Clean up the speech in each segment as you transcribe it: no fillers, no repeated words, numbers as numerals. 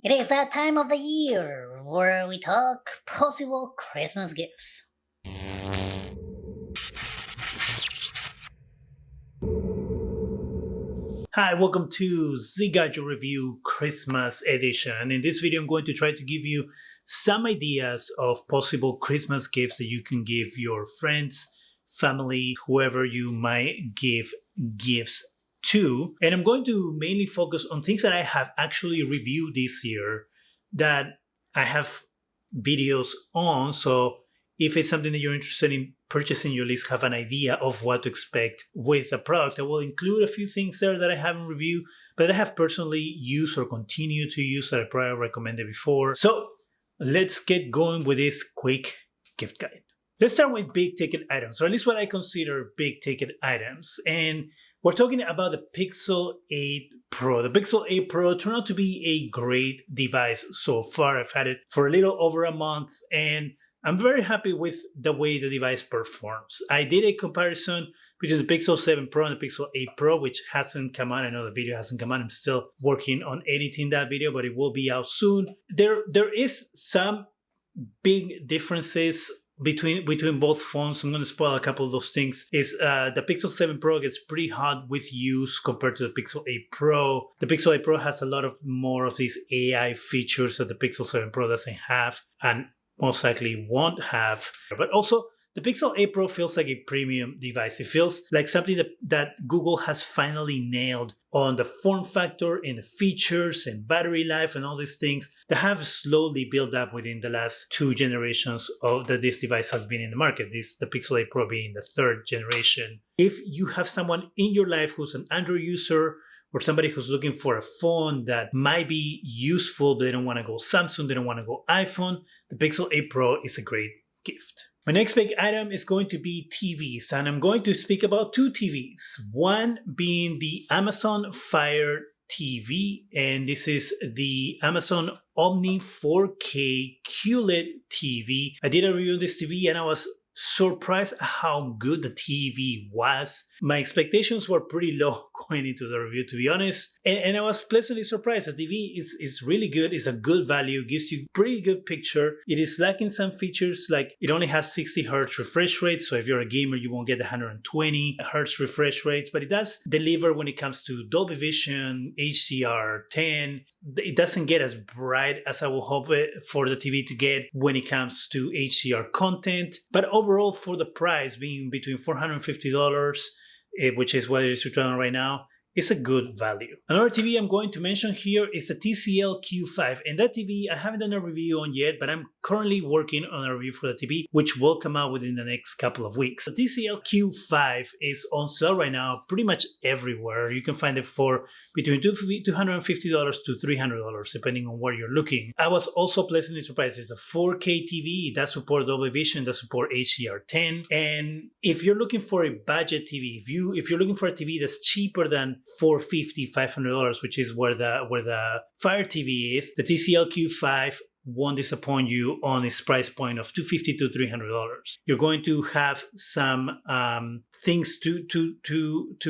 It is that time of the year where we talk possible Christmas gifts. Hi, welcome to ZGadgetReview Christmas edition. In this video, I'm going to try to give you some ideas of possible Christmas gifts that you can give your friends, family, whoever you might give gifts to. And I'm going to mainly focus on things that I have actually reviewed this year that I have videos on. So if it's something that you're interested in purchasing, you at least have an idea of what to expect with the product. I will include a few things there that I haven't reviewed, but I have personally used or continue to use that I probably recommended before. So let's get going with this quick gift guide. Let's start with big ticket items, or at least what I consider big ticket items. And we're talking about the Pixel 8 Pro. The Pixel 8 Pro turned out to be a great device so far. I've had it for a little over a month, and I'm very happy with the way the device performs. I did a comparison between the Pixel 7 Pro and the Pixel 8 Pro, which hasn't come out. I know the video hasn't come out. I'm still working on editing that video, but it will be out soon. There is some big differences between both phones. I'm going to spoil a couple of those things. The Pixel 7 Pro gets pretty hot with use compared to the Pixel 8 Pro. The Pixel 8 Pro has a lot of more of these AI features that the Pixel 7 Pro doesn't have, and most likely won't have. But also, the Pixel 8 Pro feels like a premium device. It feels like something that Google has finally nailed on the form factor and the features and battery life and all these things that have slowly built up within the last two generations of that this device has been in the market. The Pixel 8 Pro being the third generation. If you have someone in your life who's an Android user, or somebody who's looking for a phone that might be useful, but they don't want to go Samsung, they don't want to go iPhone, the Pixel 8 Pro is a great gift. My next big item is going to be TVs, and I'm going to speak about two TVs. One being the Amazon Fire TV, and this is the Amazon Omni 4K QLED TV. I did a review of this TV and I was surprised how good the TV was. My expectations were pretty low going into the review, to be honest, and I was pleasantly surprised. The TV is really good. It's a good value, gives you pretty good picture. It is lacking some features, like it only has 60 Hz refresh rate, so if you're a gamer you won't get the 120 Hz refresh rates, but it does deliver when it comes to Dolby Vision, HDR10. It doesn't get as bright as I would hope for the TV to get when it comes to HDR content, but overall for the price being between $450, which is what it is returned right now, is a good value. Another TV I'm going to mention here is the TCL Q5, and that TV I haven't done a review on yet, but I'm currently working on a review for the TV, which will come out within the next couple of weeks. The TCL Q5 is on sale right now pretty much everywhere. You can find it for between $250 to $300, depending on where you're looking. I was also pleasantly surprised. It's a 4K TV. It does support Dolby Vision, it does support HDR10, and if you're looking for a budget TV, if you're looking for a TV that's cheaper than $450, $500, which is where the Fire TV is, the TCL Q5 won't disappoint you on its price point of $250 to $300. You're going to have some things to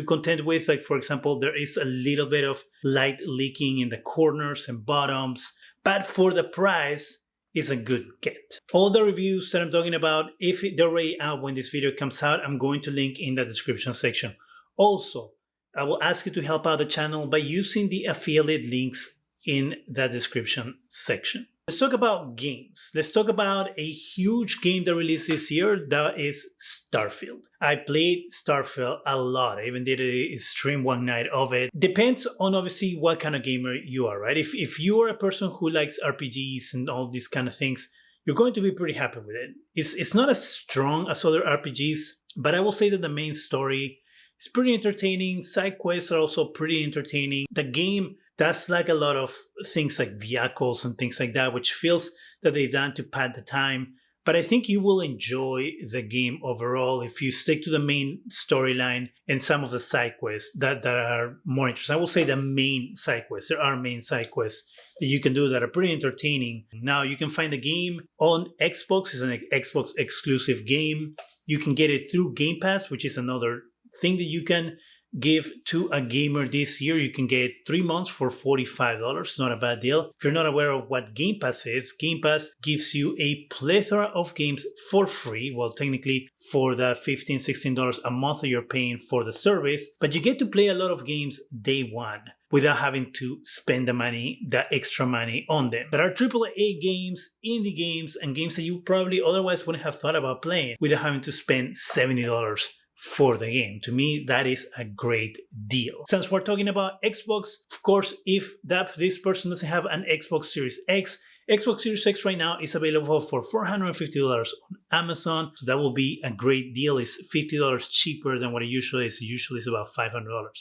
contend with, like for example, there is a little bit of light leaking in the corners and bottoms, but for the price, is a good get. All the reviews that I'm talking about, if they're already out when this video comes out, I'm going to link in the description section. Also, I will ask you to help out the channel by using the affiliate links in the description section. Let's talk about games. Let's talk about a huge game that released this year, that is Starfield. I played Starfield a lot. I even did a stream one night of it. Depends on obviously what kind of gamer you are, right? If you are a person who likes RPGs and all these kind of things, you're going to be pretty happy with it. It's not as strong as other RPGs, but I will say that the main story is pretty entertaining. Side quests are also pretty entertaining. The game does like a lot of things like vehicles and things like that, which feels that they've done to pad the time. But I think you will enjoy the game overall if you stick to the main storyline and some of the side quests that are more interesting. I will say the main side quests. There are main side quests that you can do that are pretty entertaining. Now, you can find the game on Xbox. It's an Xbox exclusive game. You can get it through Gamepass, which is another thing that you can give to a gamer this year. You can get 3 months for $45. Not a bad deal. If you're not aware of what Gamepass is, Gamepass gives you a plethora of games for free. Well, technically for the $15, $16 a month that you're paying for the service, but you get to play a lot of games day one without having to spend the extra money on them. There are AAA games, indie games, and games that you probably otherwise wouldn't have thought about playing without having to spend $70 for the game. To me, that is a great deal. Since we're talking about Xbox, of course, if this person doesn't have an Xbox Series X, Xbox Series X right now is available for $450 on Amazon, so that will be a great deal. It's $50 cheaper than what it usually is. Usually it's about $500.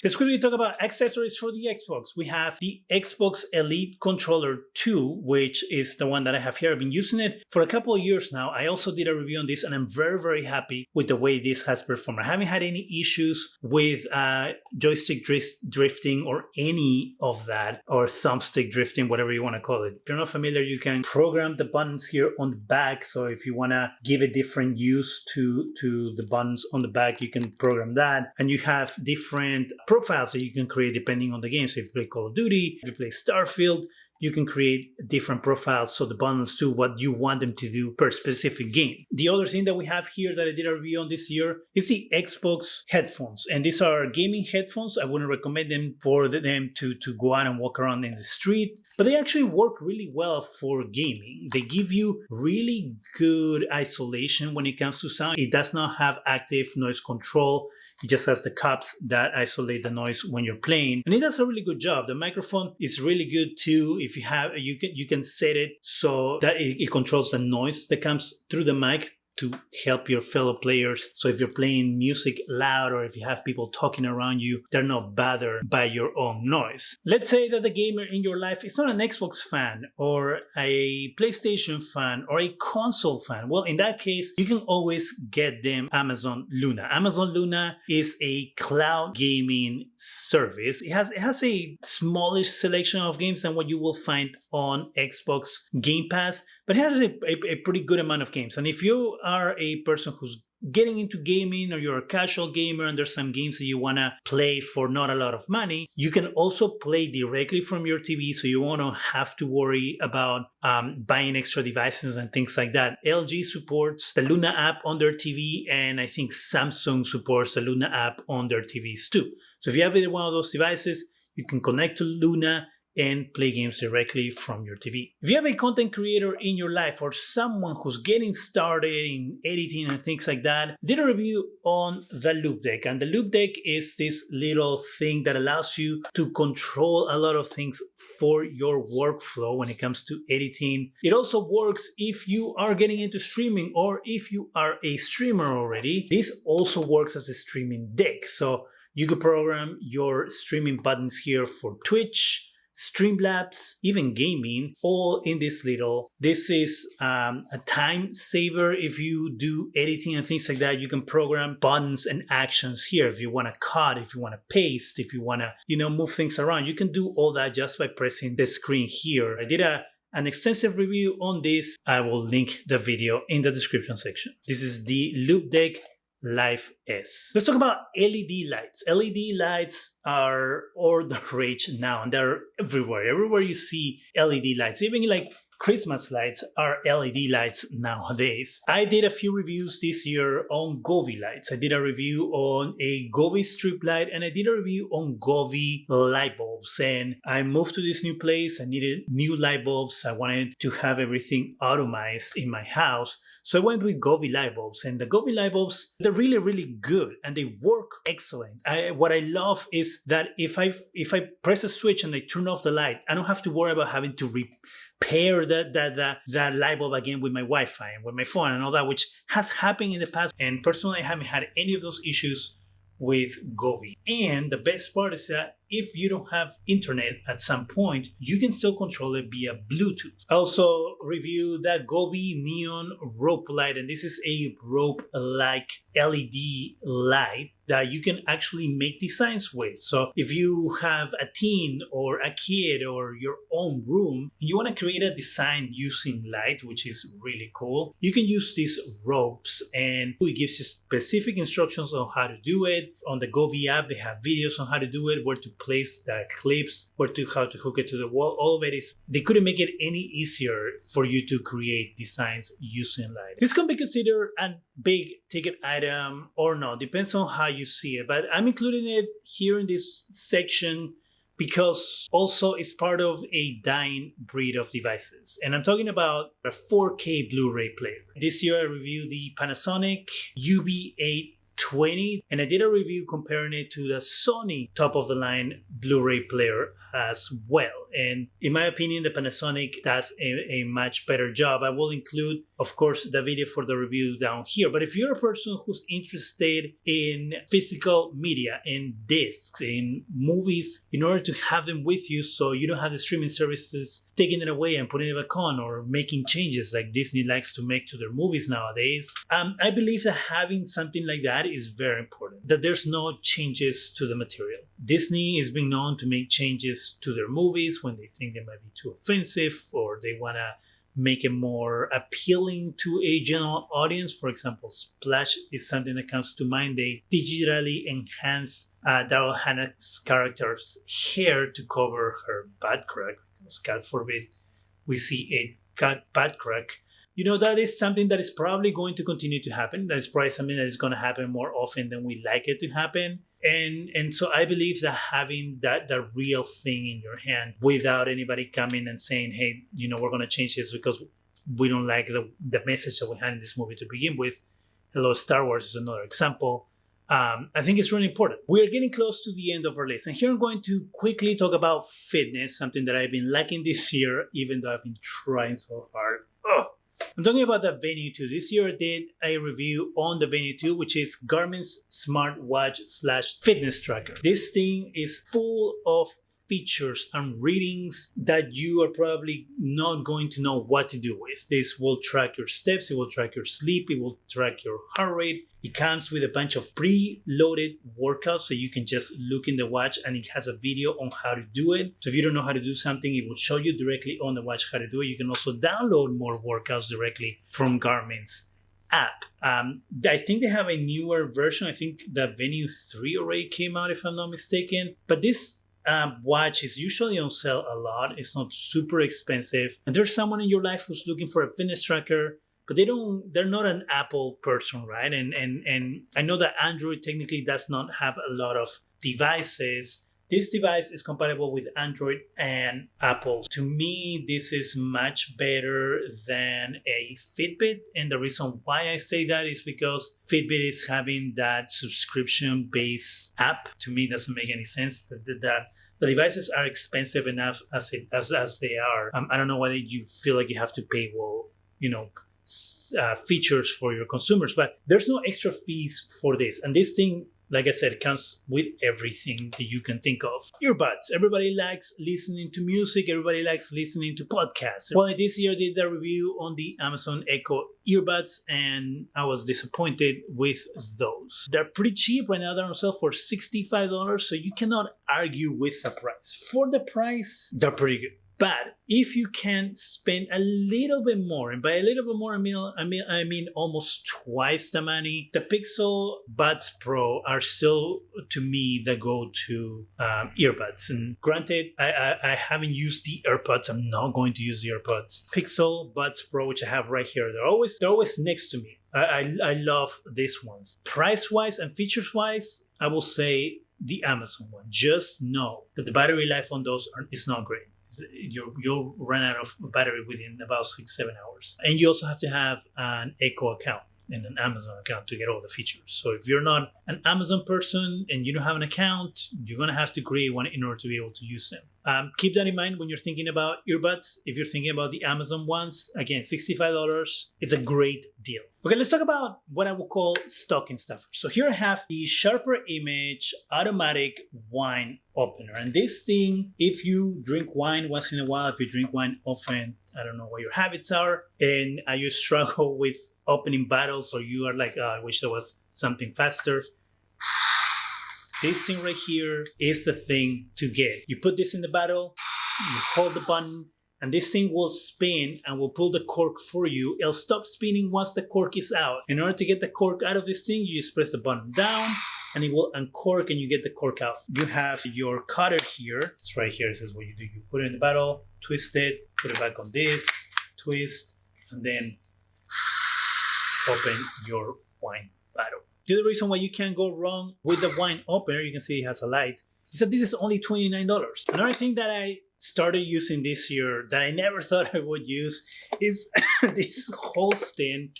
Let's quickly talk about accessories for the Xbox. We have the Xbox Elite Controller 2, which is the one that I have here. I've been using it for a couple of years now. I also did a review on this, and I'm very, very happy with the way this has performed. I haven't had any issues with joystick drifting or any of that, or thumbstick drifting, whatever you want to call it. If you're not familiar, you can program the buttons here on the back. So if you want to give a different use to the buttons on the back, you can program that. And you have different profiles that you can create depending on the game. So if you play Call of Duty, if you play Starfield, you can create different profiles so the buttons do what you want them to do per specific game. The other thing that we have here that I did a review on this year is the Xbox headphones. And these are gaming headphones. I wouldn't recommend them for them to go out and walk around in the street, but they actually work really well for gaming. They give you really good isolation when it comes to sound. It does not have active noise control. It just has the cups that isolate the noise when you're playing, and it does a really good job. The microphone is really good too. If you can set it so that it controls the noise that comes through the mic to help your fellow players. So if you're playing music loud or if you have people talking around you, they're not bothered by your own noise. Let's say that the gamer in your life is not an Xbox fan or a PlayStation fan or a console fan. Well, in that case, you can always get them Amazon Luna. Amazon Luna is a cloud gaming service. It has a smallish selection of games than what you will find on Xbox Gamepass, but it has a pretty good amount of games. And if you are a person who's getting into gaming or you're a casual gamer and there's some games that you want to play for not a lot of money, you can also play directly from your TV, so you won't have to worry about buying extra devices and things like that. LG supports the Luna app on their TV, and I think Samsung supports the Luna app on their TVs too. So if you have either one of those devices, you can connect to Luna and play games directly from your TV. If you have a content creator in your life or someone who's getting started in editing and things like that, I did a review on the Loupedeck. And the Loupedeck is this little thing that allows you to control a lot of things for your workflow when it comes to editing. It also works if you are getting into streaming or if you are a streamer already. This also works as a streaming deck. So you could program your streaming buttons here for Twitch, Streamlabs, even gaming, all in this little. This is a time saver. If you do editing and things like that, you can program buttons and actions here. If you want to cut, if you want to paste, if you want to, move things around, you can do all that just by pressing the screen here. I did an extensive review on this. I will link the video in the description section. This is the Loupedeck Life S. Let's talk about LED lights. LED lights are all the rage now, and they're everywhere. Everywhere you see LED lights, even like Christmas lights are LED lights nowadays. I did a few reviews this year on Govee lights. I did a review on a Govee strip light, and I did a review on Govee light bulbs. And I moved to this new place. I needed new light bulbs. I wanted to have everything automized in my house. So I went with Govee light bulbs, and the Govee light bulbs, they're really, really good and they work excellent. What I love is that if I press a switch and I turn off the light, I don't have to worry about having to repair that light bulb again with my Wi-Fi and with my phone and all that, which has happened in the past. And personally, I haven't had any of those issues with Govee. And the best part is that if you don't have internet at some point, you can still control it via Bluetooth. I also reviewed that Govee neon rope light, and this is a rope-like LED light that you can actually make designs with. So if you have a teen or a kid or your own room, and you want to create a design using light, which is really cool, you can use these ropes, and it gives you specific instructions on how to do it. On the Govee app, they have videos on how to do it, where to place the clips, how to hook it to the wall. All of it is, they couldn't make it any easier for you to create designs using light. This can be considered a big ticket item or not, depends on how you see it, but I'm including it here in this section because also it's part of a dying breed of devices. And I'm talking about a 4K Blu Ray player. This year I reviewed the Panasonic UB820, and I did a review comparing it to the Sony top of the line Blu Ray player as well. And in my opinion, the Panasonic does a much better job. I will include, of course, the video for the review down here. But if you're a person who's interested in physical media, in discs, in movies, in order to have them with you so you don't have the streaming services taking it away and putting it back on or making changes like Disney likes to make to their movies nowadays, I believe that having something like that is very important, that there's no changes to the material. Disney is being known to make changes to their movies when they think they might be too offensive or they want to make it more appealing to a general audience. For example, Splash is something that comes to mind. They digitally enhance Daryl Hannah's character's hair to cover her butt crack, because God forbid we see a butt crack. You know, that is something that is probably going to continue to happen. That is probably something that is going to happen more often than we like it to happen. And so I believe that having the real thing in your hand without anybody coming and saying, hey, you know, we're going to change this because we don't like the message that we had in this movie to begin with. Hello, Star Wars is another example. I think it's really important. We're getting close to the end of our list. And here I'm going to quickly talk about fitness, something that I've been lacking this year, even though I've been trying so hard. I'm talking about the Venu 2. This year I did a review on the Venu 2, which is Garmin's smartwatch / fitness tracker. This thing is full of features and readings that you are probably not going to know what to do with. This will track your steps, it will track your sleep, it will track your heart rate. It comes with a bunch of pre-loaded workouts, so you can just look in the watch and it has a video on how to do it. So if you don't know how to do something, it will show you directly on the watch how to do it. You can also download more workouts directly from Garmin's app. I think they have a newer version. I think the Venu 3 already came out, if I'm not mistaken. But this watch is usually on sale a lot. It's not super expensive. And there's someone in your life who's looking for a fitness tracker, but they're not an Apple person, right? And I know that Android technically does not have a lot of devices. This device is compatible with Android and Apple. To me, this is much better than a Fitbit. And the reason why I say that is because Fitbit is having that subscription-based app. To me, it doesn't make any sense. The devices are expensive enough as they are. I don't know why you feel like you have to pay, features for your consumers, but there's no extra fees for this. And this thing, like I said, it comes with everything that you can think of. Earbuds. Everybody likes listening to music. Everybody likes listening to podcasts. Well, this year I did a review on the Amazon Echo earbuds, and I was disappointed with those. They're pretty cheap right now. They're on sale for $65, so you cannot argue with the price. For the price, they're pretty good. But if you can spend a little bit more, and by a little bit more, I mean almost twice the money, the Pixel Buds Pro are still, to me, the go-to earbuds. And granted, I haven't used the AirPods. I'm not going to use the AirPods. Pixel Buds Pro, which I have right here, they're always next to me. I love these ones. Price-wise and features-wise, I will say the Amazon one. Just know that the battery life on those is not great. You'll run out of battery within about 6-7 hours. And you also have to have an Echo account and an Amazon account to get all the features. So if you're not an Amazon person and you don't have an account, you're going to have to create one in order to be able to use them. Keep that in mind when you're thinking about earbuds. If you're thinking about the Amazon ones, again, $65, it's a great deal. Okay, let's talk about what I would call stocking stuffers. So here I have the Sharper Image automatic wine opener. And this thing, if you drink wine once in a while, if you drink wine often, I don't know what your habits are, and you struggle with opening bottles, or you are like, I wish there was something faster. this thing right here is the thing to get. You put this in the bottle, you hold the button, and this thing will spin and will pull the cork for you. It'll stop spinning once the cork is out. In order to get the cork out of this thing, you just press the button down and it will uncork and you get the cork out. You have your cutter here. It's right here. This is what you do. You put it in the bottle, twist it, put it back on this, twist, and then open your wine bottle. The other reason why you can't go wrong with the wine opener, you can see it has a light, is that this is only $29. Another thing that I started using this year that I never thought I would use is this Holstein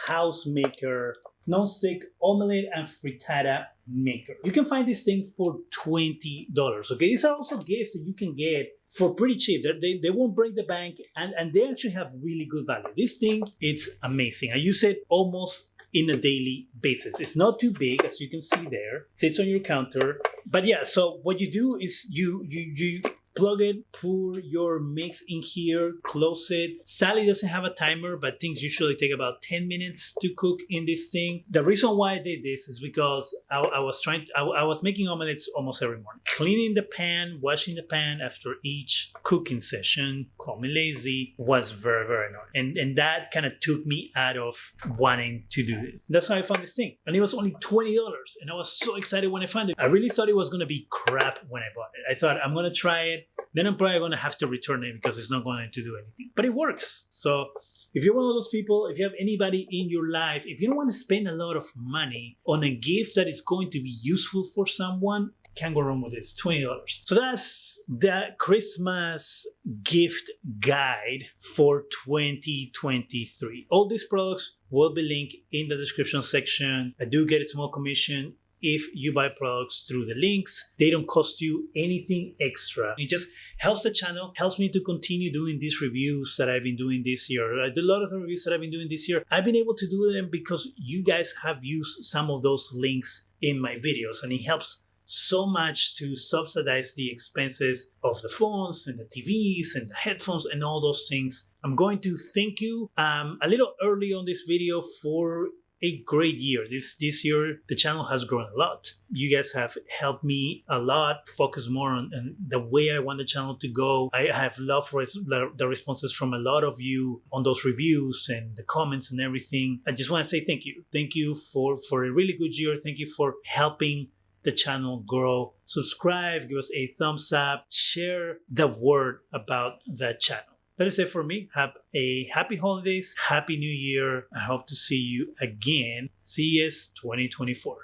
house maker non-stick omelet and frittata maker. You can find this thing for $20. Okay, these are also gifts that you can get for pretty cheap. They won't break the bank, and they actually have really good value. This thing, it's amazing. I use it almost in a daily basis. It's not too big, as you can see there. It sits on your counter. But yeah, so what you do is you plug it, pour your mix in here, close it. Sadly, it doesn't have a timer, but things usually take about 10 minutes to cook in this thing. The reason why I did this is because I was making omelets almost every morning. Cleaning the pan, washing the pan after each cooking session, call me lazy, was very, very annoying. And that kind of took me out of wanting to do it. That's how I found this thing. And it was only $20. And I was so excited when I found it. I really thought it was going to be crap when I bought it. I thought, I'm going to try it. Then I'm probably going to have to return it because it's not going to do anything. But it works. So if you're one of those people, if you have anybody in your life, if you don't want to spend a lot of money on a gift that is going to be useful for someone, can't go wrong with this, $20. So that's the Christmas gift guide for 2023. All these products will be linked in the description section. I do get a small commission if you buy products through the links. They don't cost you anything extra. It just helps the channel, helps me to continue doing these reviews that I've been doing this year. I did a lot of the reviews that I've been doing this year. I've been able to do them because you guys have used some of those links in my videos, and it helps so much to subsidize the expenses of the phones and the TVs and the headphones and all those things. I'm going to thank you a little early on this video for a great year. This year, the channel has grown a lot. You guys have helped me a lot, focus more on the way I want the channel to go. I have loved the responses from a lot of you on those reviews and the comments and everything. I just want to say thank you. Thank you for a really good year. Thank you for helping the channel grow. Subscribe, give us a thumbs up, share the word about the channel. That is it for me. Have a happy holidays, happy new year. I hope to see you again. See you 2024.